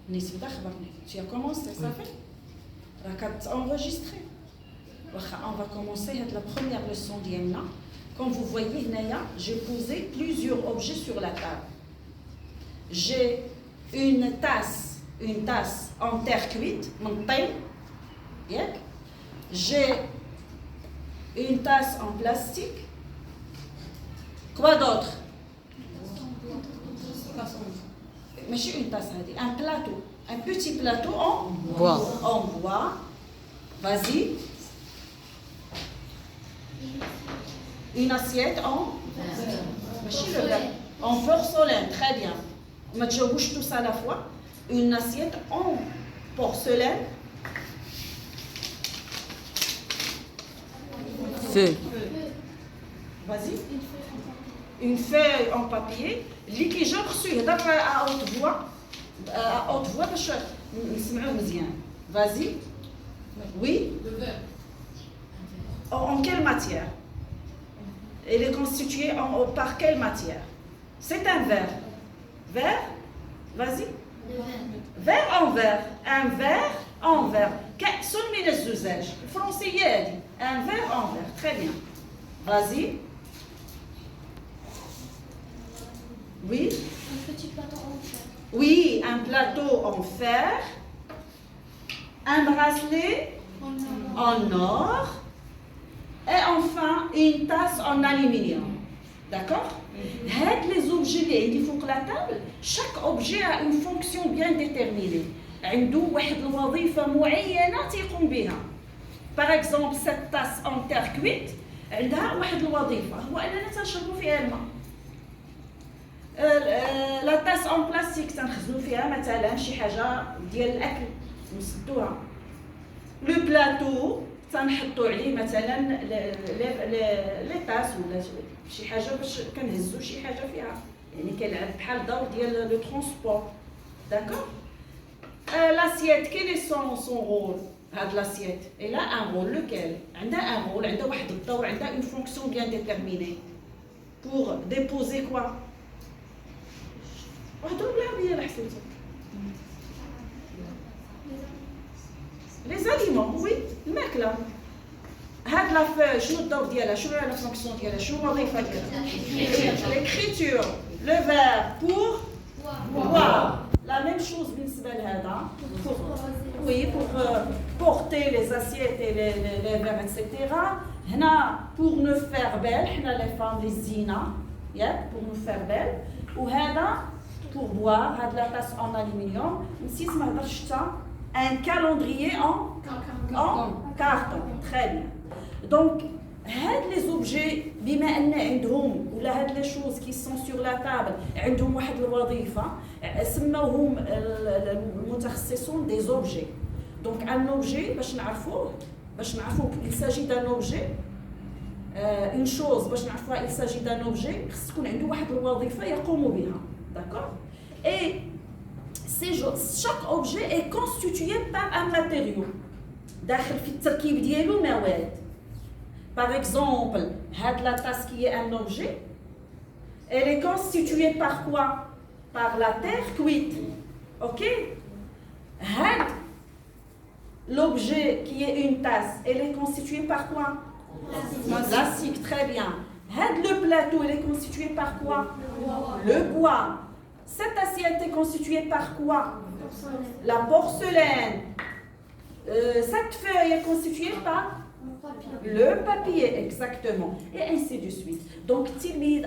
Tu as commencé, ça fait? Enregistré. On va commencer la première leçon d'Yemna. Comme vous voyez, j'ai posé plusieurs objets sur la table. J'ai une tasse en terre cuite, j'ai une tasse en plastique. Quoi d'autre? Mais j'ai une tasse, un plateau, un petit plateau en bois. Vas-y. Une assiette en porcelaine, très bien. Je bouge tout ça à la fois. Une assiette en porcelaine. Feu. Vas-y. Une feuille en papier. Li qui j'ai reçu à haute voix. À haute voix باش نسمعوه مزيان. Vas-y. Oui. Le verre. En quelle matière? Elle est constituée par quelle matière? C'est un verre. Verre? Vas-y. Verre en verre. Un verre en verre. Quels من الزجاج؟ الفرنسية هذه. Un verre en verre. Très bien. Vas-y. Oui. Un petit plateau en fer. Oui, un plateau en fer. Un bracelet en or. Et enfin, une tasse en aluminium. D'accord? Les objets qui font la table, chaque objet a une fonction bien déterminée. عنده واحد الوظيفة معينة تيقوم بها. Par exemple, cette tasse en terre cuite, عندها واحد الوظيفة هو أننا تنشربوا فيها الماء. لا تاس اون بلاستيك تنخزنوا فيها مثلا شي حاجه ديال الاكل نسدوها. لو بلاطو تنحطوا عليه مثلا لي تاس ولا شي حاجه باش كنهزوا شي حاجه فيها، يعني كيلعب بحال دور ديال لو ترونسبور. داكور. لاسيت كي سون رول. هاد لاسيت الا ان رول لوكيل عندها ان رول، عندها واحد الدور، عندها اون فونكسيون بيان ديتيرميني بور ديبوزي كوا. اهضروا بالعربيه الا حسيتوا. لي زاليمون وي الماكله. هاد لا فوي شنو الدور ديالها؟ شنو هي لا فونكسيون ديالها؟ شنو الوظيفه ديالها؟ ليكريتور لو فير بور بوار. لا ميم شوز بالنسبه لهذا وي بور بورتي لي زاسييت لي فير اتسيتيرا. هنا بور نو فير بيل، حنا لي فام لي زينه ياك بور نو فير بيل. وهذا pour boire, هاد لا tasse en aluminium. نسيت ما هضرتش حتى un calendrier en carton. Très bien. Donc هاد les objets بما ان عندهم ولا هاد les choses qui sont sur la table عندهم واحد الوظيفة سموهم المتخصصون des objets. Donc un objet باش نعرفوه il s'agit d'un objet. Une chose باش نعرفوها il s'agit d'un objet خص تكون عنده واحد الوظيفة يقوم بها. D'accord? Et chaque objet est constitué par un matériau. داخل في التركيب ديالو مواد. Par exemple, la tasse qui est un objet, elle est constituée par quoi? Par la terre cuite. Ok? L'objet qui est une tasse, elle est constituée par quoi? Plastique. Très bien. Le plateau, il est constitué par quoi? Le bois. Cette assiette est constituée par quoi? La porcelaine. Cette feuille est constituée par le papier, exactement. Et ainsi de suite. Donc, Tilmid,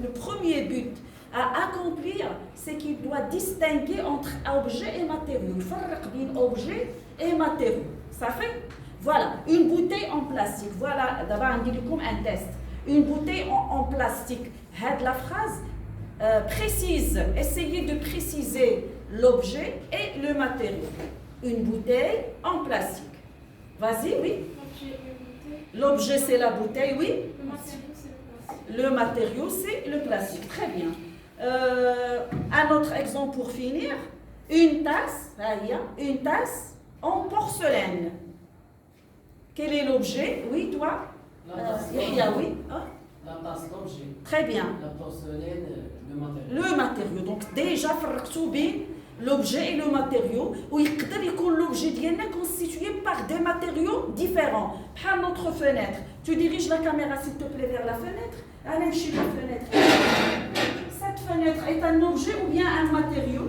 le premier but à accomplir, c'est qu'il doit distinguer entre objet et matériau. Il faut distinguer objet et matériau. Ça fait? Voilà, une bouteille en plastique. Voilà, d'abord, on dit comme un test. Une bouteille en plastique. La phrase précise, essayez de préciser l'objet et le matériau. Une bouteille en plastique. Vas-y, oui. L'objet, c'est la bouteille, oui. Le matériau, c'est le plastique. Très bien. Un autre exemple pour finir. Une tasse en porcelaine. Quel est l'objet? Oui, toi? Oui. La tasse, l'objet. Très bien. La porcelaine, le matériau. Le matériau. Donc, déjà فرقتو بين l'objet et le matériau ويقدر يكون l'objet ديالنا constitué par des matériaux différents. بحال notre fenêtre. Tu diriges la caméra s'il te plaît vers la fenêtre. Allez, chez la fenêtre. Cette fenêtre est un objet ou bien un matériau?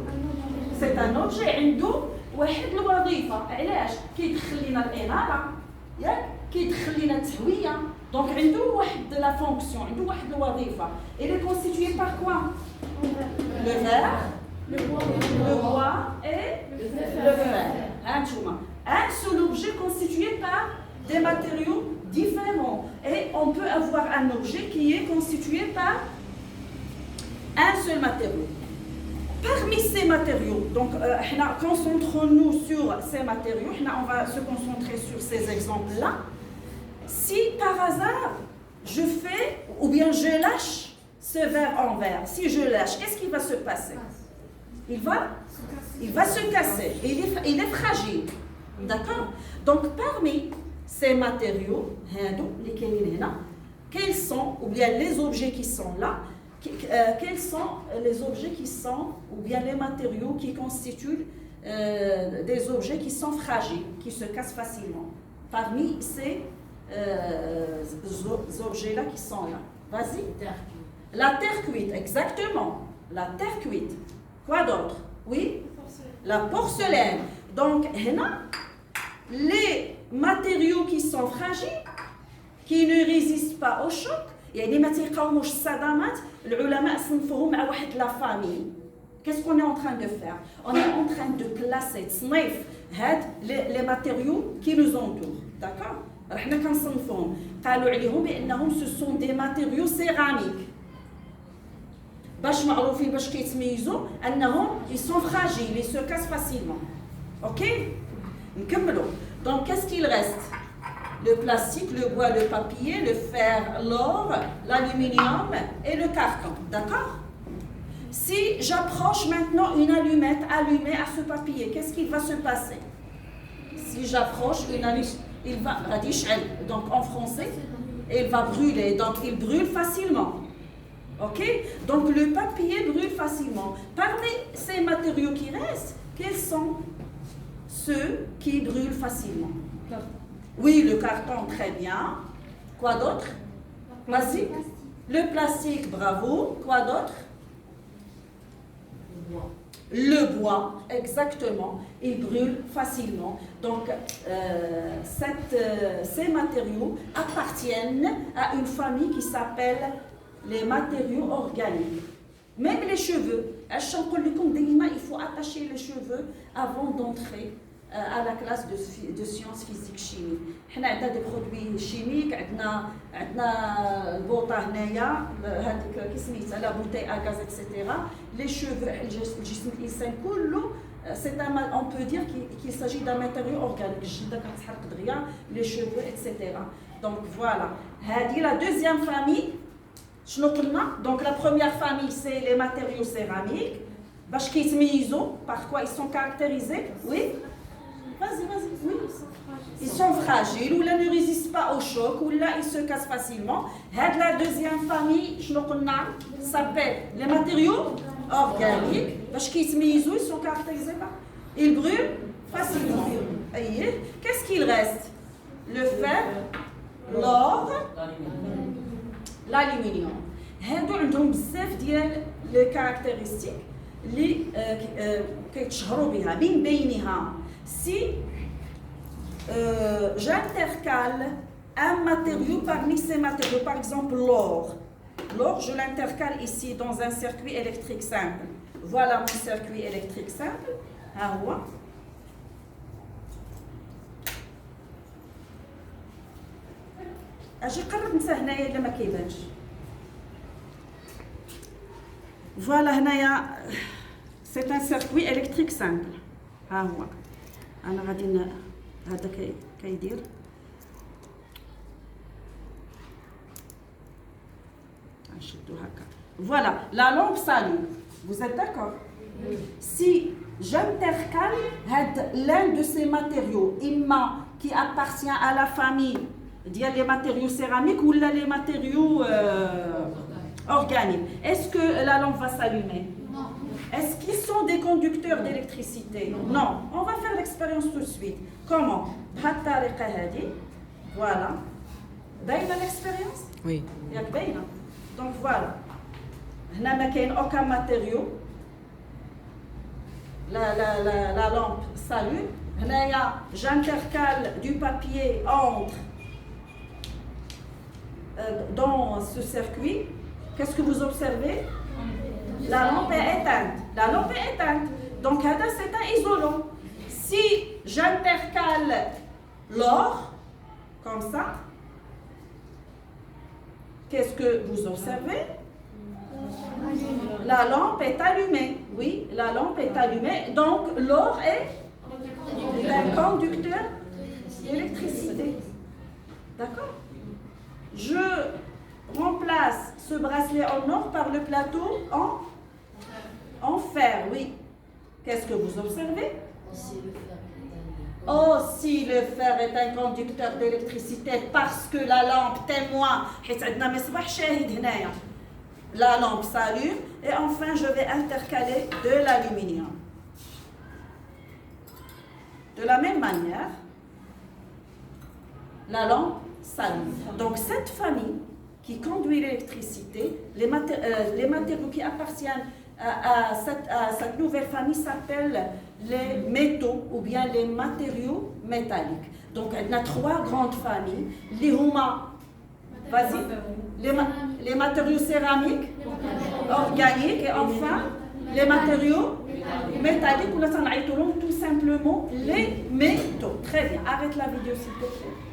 C'est un objet. عنده واحد الوظيفة. علاش؟ كيدخل لنا الإنارة. ياك؟ كيدخل لنا التهوية. Donc عنده واحد la fonction, عنده واحد الوظيفة. Elle est constituée par quoi? Le verre, le bois et le fer. Un seul objet constitué par des matériaux différents. Et on peut avoir un objet qui est constitué par un seul matériau. Parmi ces matériaux, donc concentrons-nous sur ces matériaux, on va se concentrer sur ces exemples-là. Si par hasard, je fais ou bien je lâche ce verre en verre, si je lâche, qu'est-ce qui va se passer? Il va se casser, il est fragile. D'accord? Donc parmi ces matériaux, quels sont, ou bien les objets qui sont là, quels sont les objets qui sont, ou bien les matériaux qui constituent des objets qui sont fragiles, qui se cassent facilement? Parmi ces objets-là qui sont là. Vas-y. La terre cuite, exactement. La terre cuite. Quoi d'autre? Oui? La porcelaine. Donc, les matériaux qui sont fragiles, qui ne résistent pas au choc, يعني ما تيقاوموش الصدمات. العلماء صنفوهم مع واحد لا فامي. Qu'est-ce qu'on est en train de faire? On est en train de classer تصنيف هاد les matériaux qui nous entourent. D'accord? رحنا كنصنفوهم. قالوا عليهم بانهم ce sont des matériaux céramiques. باش معروفين باش كيتميزوا انهم ils sont fragiles, ils se cassent facilement. OK? نكملوا. Donc qu'est-ce qu'il reste? Le plastique, le bois, le papier, le fer, l'or, l'aluminium et le carton. D'accord? Si j'approche maintenant une allumette allumée à ce papier, qu'est-ce qui va se passer? Si j'approche une allumette, il va donc en français, il va brûler, donc il brûle facilement. OK? Donc le papier brûle facilement. Parmi ces matériaux qui restent, quels sont ceux qui brûlent facilement? Oui, le carton, très bien. Quoi d'autre? Vas-y. Le plastique, bravo. Quoi d'autre? Le bois, exactement. Il brûle facilement. Donc, ces matériaux appartiennent à une famille qui s'appelle les matériaux organiques. Même les cheveux. Il faut attacher les cheveux avant d'entrer à la classe de sciences physiques chimiques. حنا عندنا des produits chimiques, عندنا البوطه هنايا هذيك كي سميتها لا بوتي à gaz etc. Les cheveux الجسم الانسان كله on peut dire qu'il s'agit d'un matériau organique. الجلده كتحرق دغيا les cheveux etc. Donc voilà. هذه la deuxième famille. شنو قلنا؟ Donc la première famille c'est les matériaux céramiques. باش كيتميزوا par quoi ils sont caractérisés? Oui. Vas-y, oui. Ils sont fragiles ou là ne résistent pas au choc ou là ils se cassent facilement. La deuxième famille, s'appelle les matériaux organiques. Parce qu'ils ils sont caractérisés par. Ils brûlent facilement. Qu'est-ce qu'il reste? Le fer, l'or, l'aluminium. هادو عندهم بزاف ديال لي كاركتيرستيك اللي كيتشهروا بها من بينها. Si j'intercale un matériau parmi ces matériaux, par exemple l'or, je l'intercale ici dans un circuit électrique simple. Voilà mon circuit électrique simple. اجي قرب نسى هنايا الا ما كيبانش. فوالا هنايا c'est un circuit électrique simple. ها هو انا غادي هذا كيدير نشدو هكا. Voilà, la lampe s'allume. Vous êtes d'accord? Si j'intercale l'un de ces matériaux, qui appartient à la famille des matériaux céramiques ou les matériaux organiques, est-ce que la lampe va s'allumer? Est-ce qu'ils sont des conducteurs d'électricité? Non. On va faire l'expérience tout de suite. Comment? Voilà. باينه l'expérience? Oui. ياك باينه. Donc voilà. هنا ما كاين aucun matériau. La lampe s'allume. هنايا j'intercale du papier entre dans ce circuit. Qu'est-ce que vous observez? La lampe est éteinte. La lampe est éteinte. Donc c'est un isolant. Si j'intercale l'or comme ça, qu'est-ce que vous observez? La lampe est allumée. Oui, la lampe est allumée. Donc l'or est un conducteur d'électricité. D'accord? Je remplace ce bracelet en or par le plateau en fer. Oui. Qu'est-ce que vous observez? Oh, si le fer est un conducteur d'électricité parce que la lampe témoin, la lampe s'allume et enfin je vais intercaler de l'aluminium. De la même manière, la lampe s'allume. Donc cette famille qui conduit l'électricité, les matériaux qui appartiennent à cette nouvelle famille s'appellent les métaux ou bien les matériaux métalliques. Donc il y a trois grandes familles. Les matériaux céramiques, organiques et enfin les matériaux métalliques, ou tout simplement les métaux. Très bien, arrête la vidéo s'il te plaît.